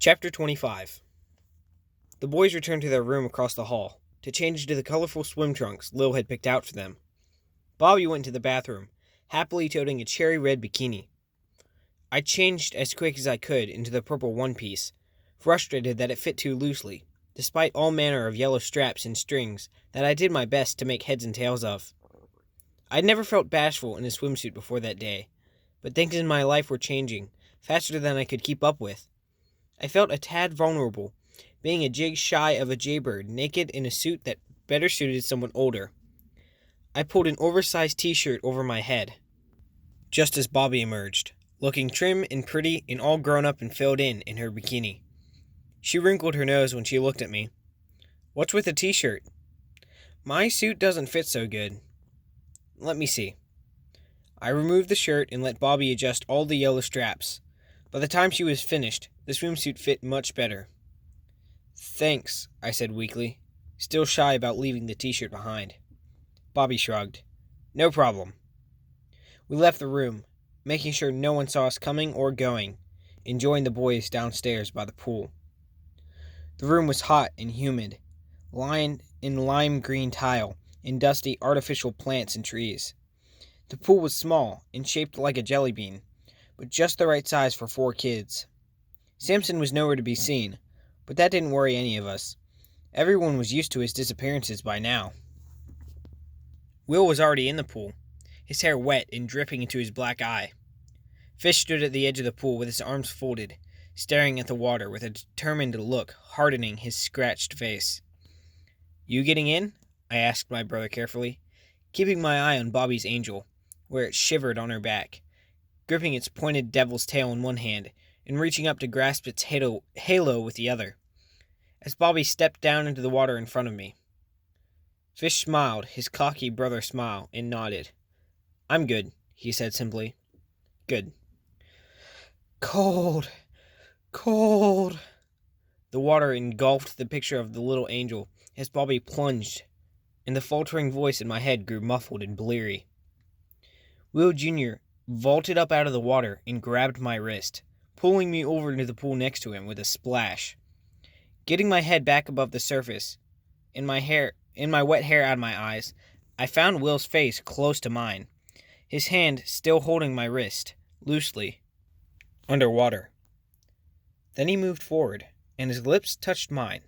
Chapter 25. The boys returned to their room across the hall to change into the colorful swim trunks Lil had picked out for them. Bobby went to the bathroom, happily toting a cherry red bikini. I changed as quick as I could into the purple one-piece, frustrated that it fit too loosely, despite all manner of yellow straps and strings that I did my best to make heads and tails of. I'd never felt bashful in a swimsuit before that day, but things in my life were changing, faster than I could keep up with. I felt a tad vulnerable, being a jig shy of a jaybird naked in a suit that better suited someone older. I pulled an oversized t-shirt over my head, just as Bobby emerged, looking trim and pretty and all grown up and filled in her bikini. She wrinkled her nose when she looked at me. "What's with the t-shirt?" "My suit doesn't fit so good." "Let me see." I removed the shirt and let Bobby adjust all the yellow straps. By the time she was finished, the swimsuit fit much better. "Thanks," I said weakly, still shy about leaving the t-shirt behind. Bobby shrugged. "No problem." We left the room, making sure no one saw us coming or going, and joined the boys downstairs by the pool. The room was hot and humid, lined in lime green tile and dusty artificial plants and trees. The pool was small and shaped like a jelly bean, but just the right size for 4 kids. Samson was nowhere to be seen, but that didn't worry any of us. Everyone was used to his disappearances by now. Will was already in the pool, his hair wet and dripping into his black eye. Fish stood at the edge of the pool with his arms folded, staring at the water with a determined look hardening his scratched face. "You getting in?" I asked my brother carefully, keeping my eye on Bobby's angel, where it shivered on her back, gripping its pointed devil's tail in one hand and reaching up to grasp its halo with the other, as Bobby stepped down into the water in front of me. Fish smiled, his cocky brother smile, and nodded. "I'm good," he said simply. "Good." "Cold. Cold." The water engulfed the picture of the little angel as Bobby plunged, and the faltering voice in my head grew muffled and bleary. Will Jr. vaulted up out of the water and grabbed my wrist, pulling me over into the pool next to him with a splash. Getting my head back above the surface, and my wet hair out of my eyes, I found Will's face close to mine, his hand still holding my wrist, loosely, underwater. Then he moved forward, and his lips touched mine,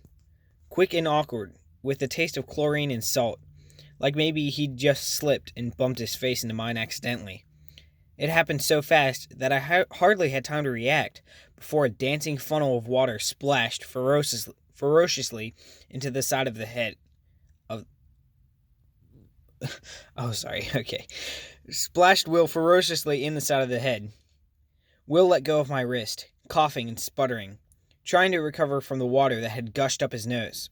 quick and awkward, with the taste of chlorine and salt, like maybe he'd just slipped and bumped his face into mine accidentally. It happened so fast that I hardly had time to react before a dancing funnel of water splashed ferociously into the side of the head of... Splashed Will ferociously in the side of the head. Will let go of my wrist, coughing and sputtering, trying to recover from the water that had gushed up his nose.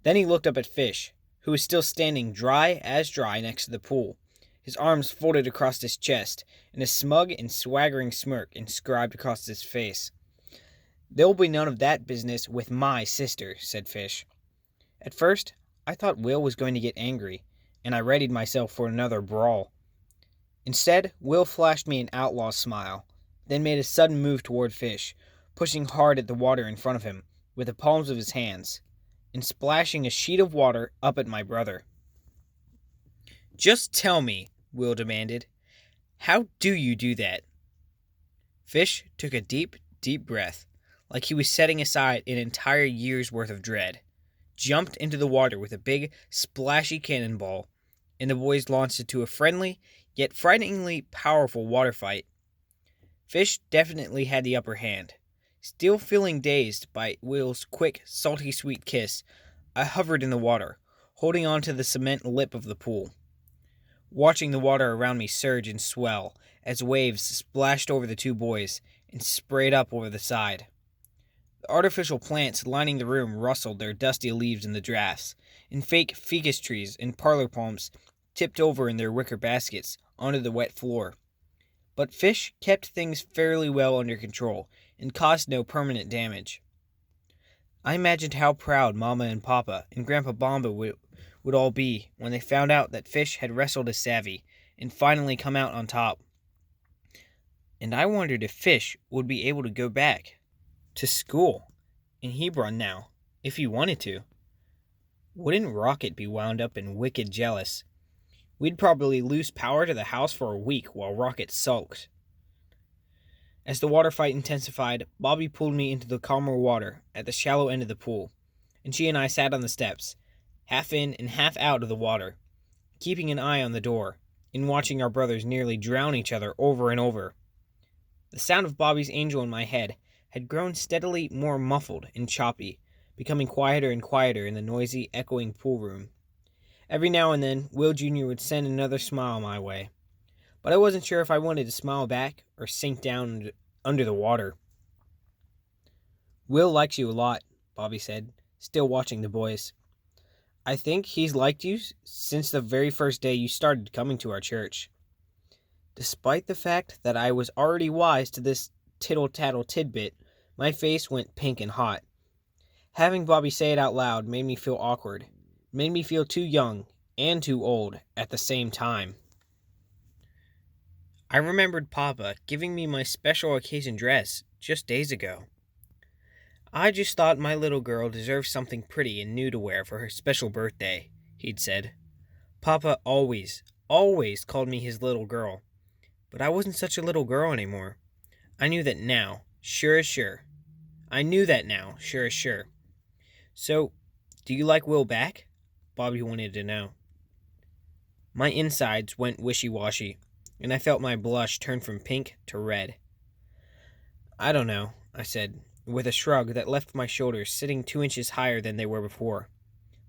Then he looked up at Fish, who was still standing dry as dry next to the pool, his arms folded across his chest, and a smug and swaggering smirk inscribed across his face. "There'll be none of that business with my sister," said Fish. At first, I thought Will was going to get angry, and I readied myself for another brawl. Instead, Will flashed me an outlaw smile, then made a sudden move toward Fish, pushing hard at the water in front of him with the palms of his hands, and splashing a sheet of water up at my brother. "Just tell me," Will demanded, "how do you do that?" Fish took a deep, deep breath, like he was setting aside an entire year's worth of dread, jumped into the water with a big, splashy cannonball, and the boys launched into a friendly, yet frighteningly powerful water fight. Fish definitely had the upper hand. Still feeling dazed by Will's quick, salty sweet kiss, I hovered in the water, holding on to the cement lip of the pool, watching the water around me surge and swell as waves splashed over the 2 boys and sprayed up over the side. The artificial plants lining the room rustled their dusty leaves in the drafts, and fake ficus trees and parlor palms tipped over in their wicker baskets onto the wet floor. But Fish kept things fairly well under control and caused no permanent damage. I imagined how proud Mama and Papa and Grandpa Bomba would all be when they found out that Fish had wrestled a savvy and finally come out on top. And I wondered if Fish would be able to go back To school. In Hebron now. If you wanted to. Wouldn't Rocket be wound up and wicked jealous? We'd probably lose power to the house for a week while Rocket sulked. As the water fight intensified, Bobby pulled me into the calmer water at the shallow end of the pool, and she and I sat on the steps, half in and half out of the water, keeping an eye on the door, and watching our brothers nearly drown each other over and over. The sound of Bobby's angel in my head had grown steadily more muffled and choppy, becoming quieter and quieter in the noisy, echoing pool room. Every now and then, Will Jr. would send another smile my way, but I wasn't sure if I wanted to smile back or sink down under the water. Will likes you a lot, Bobby said, still watching the boys. I think he's liked you since the very first day you started coming to our church. Despite the fact that I was already wise to this tittle-tattle tidbit, my face went pink and hot. Having Bobby say it out loud made me feel awkward, made me feel too young and too old at the same time. I remembered Papa giving me my special occasion dress just days ago. I just thought my little girl deserved something pretty and new to wear for her special birthday, he'd said. Papa always called me his little girl, but I wasn't such a little girl anymore. I knew that now, sure as sure. So, do you like Will back? Bobby wanted to know. My insides went wishy-washy, and I felt my blush turn from pink to red. I don't know, I said, with a shrug that left my shoulders sitting 2 inches higher than they were before,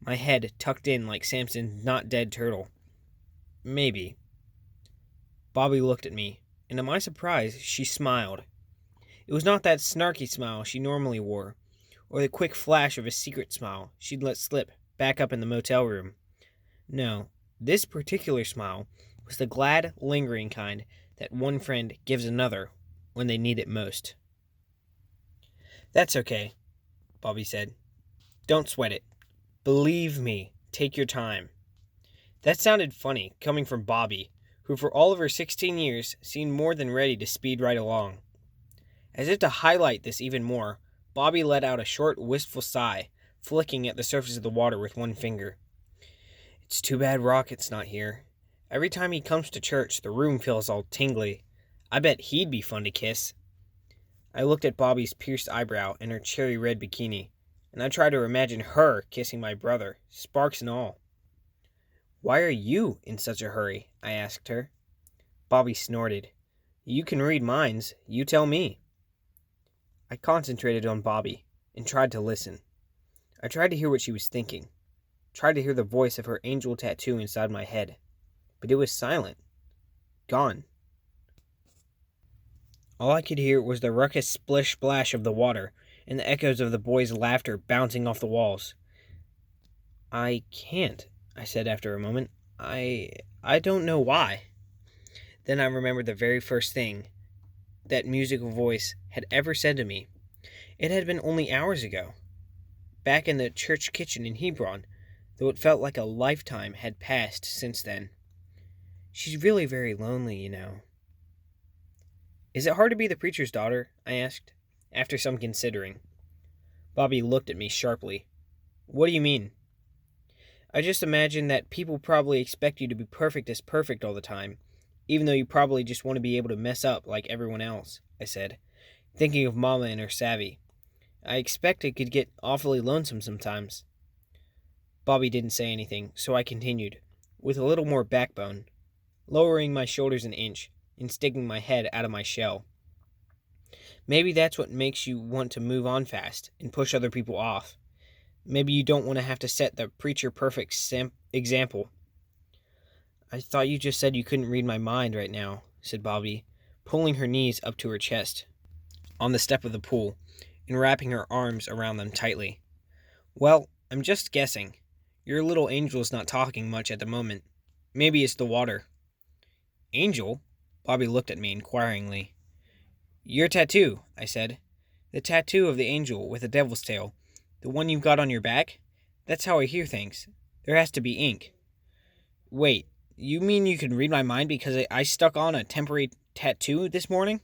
my head tucked in like Samson's not-dead turtle. Maybe. Bobby looked at me, and to my surprise, she smiled. It was not that snarky smile she normally wore, or the quick flash of a secret smile she'd let slip back up in the motel room. No, this particular smile was the glad, lingering kind that one friend gives another when they need it most. That's okay, Bobby said. Don't sweat it. Believe me, take your time. That sounded funny, coming from Bobby, who for all of her 16 years seemed more than ready to speed right along. As if to highlight this even more, Bobby let out a short, wistful sigh, flicking at the surface of the water with one finger. It's too bad Rocket's not here. Every time he comes to church, the room feels all tingly. I bet he'd be fun to kiss. I looked at Bobby's pierced eyebrow and her cherry red bikini, and I tried to imagine her kissing my brother, sparks and all. Why are you in such a hurry? I asked her. Bobby snorted. You can read minds. You tell me. I concentrated on Bobby and tried to listen. I tried to hear what she was thinking. Tried to hear the voice of her angel tattoo inside my head. But it was silent. Gone. All I could hear was the ruckus splish-splash of the water and the echoes of the boys' laughter bouncing off the walls. I can't, I said after a moment. I don't know why. Then I remembered the very first thing that musical voice had ever said to me. It had been only hours ago, back in the church kitchen in Hebron, though it felt like a lifetime had passed since then. She's really very lonely, you know. Is it hard to be the preacher's daughter? I asked, after some considering. Bobby looked at me sharply. What do you mean? I just imagine that people probably expect you to be perfect as perfect all the time, even though you probably just want to be able to mess up like everyone else, I said, thinking of Mama and her savvy. I expect it could get awfully lonesome sometimes. Bobby didn't say anything, so I continued, with a little more backbone, lowering my shoulders an inch and sticking my head out of my shell. Maybe that's what makes you want to move on fast and push other people off. Maybe you don't want to have to set the preacher-perfect example. I thought you just said you couldn't read my mind right now, said Bobby, pulling her knees up to her chest on the step of the pool and wrapping her arms around them tightly. Well, I'm just guessing. Your little angel's not talking much at the moment. Maybe it's the water. Angel? Bobby looked at me inquiringly. Your tattoo, I said. The tattoo of the angel with a devil's tail. The one you've got on your back? That's how I hear things. There has to be ink. Wait, you mean you can read my mind because I stuck on a temporary tattoo this morning?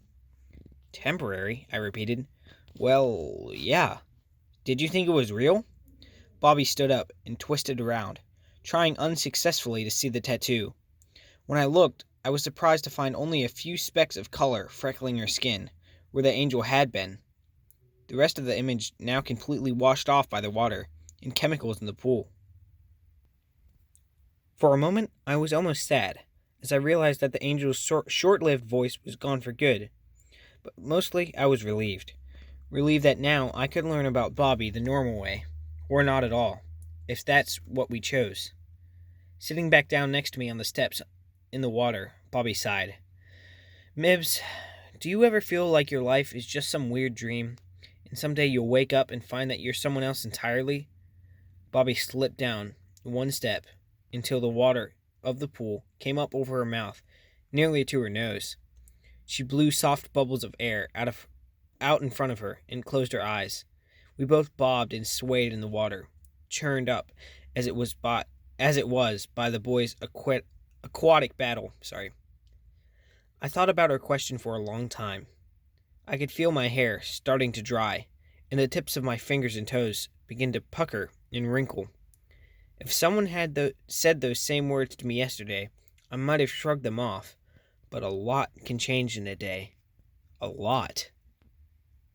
Temporary, I repeated. Well, yeah. Did you think it was real? Bobby stood up and twisted around, trying unsuccessfully to see the tattoo. When I looked, I was surprised to find only a few specks of color freckling her skin, where the angel had been. The rest of the image now completely washed off by the water and chemicals in the pool. For a moment, I was almost sad, as I realized that the angel's short-lived voice was gone for good. But mostly, I was relieved. Relieved that now I could learn about Bobby the normal way, or not at all, if that's what we chose. Sitting back down next to me on the steps in the water, Bobby sighed. Mibs, do you ever feel like your life is just some weird dream, and someday you'll wake up and find that you're someone else entirely? Bobby slipped down one step until the water of the pool came up over her mouth, nearly to her nose. She blew soft bubbles of air out in front of her and closed her eyes. We both bobbed and swayed in the water, churned up as it was by the boys' aquatic battle. I thought about her question for a long time. I could feel my hair starting to dry, and the tips of my fingers and toes begin to pucker and wrinkle. If someone had said those same words to me yesterday, I might have shrugged them off, but a lot can change in a day. A lot.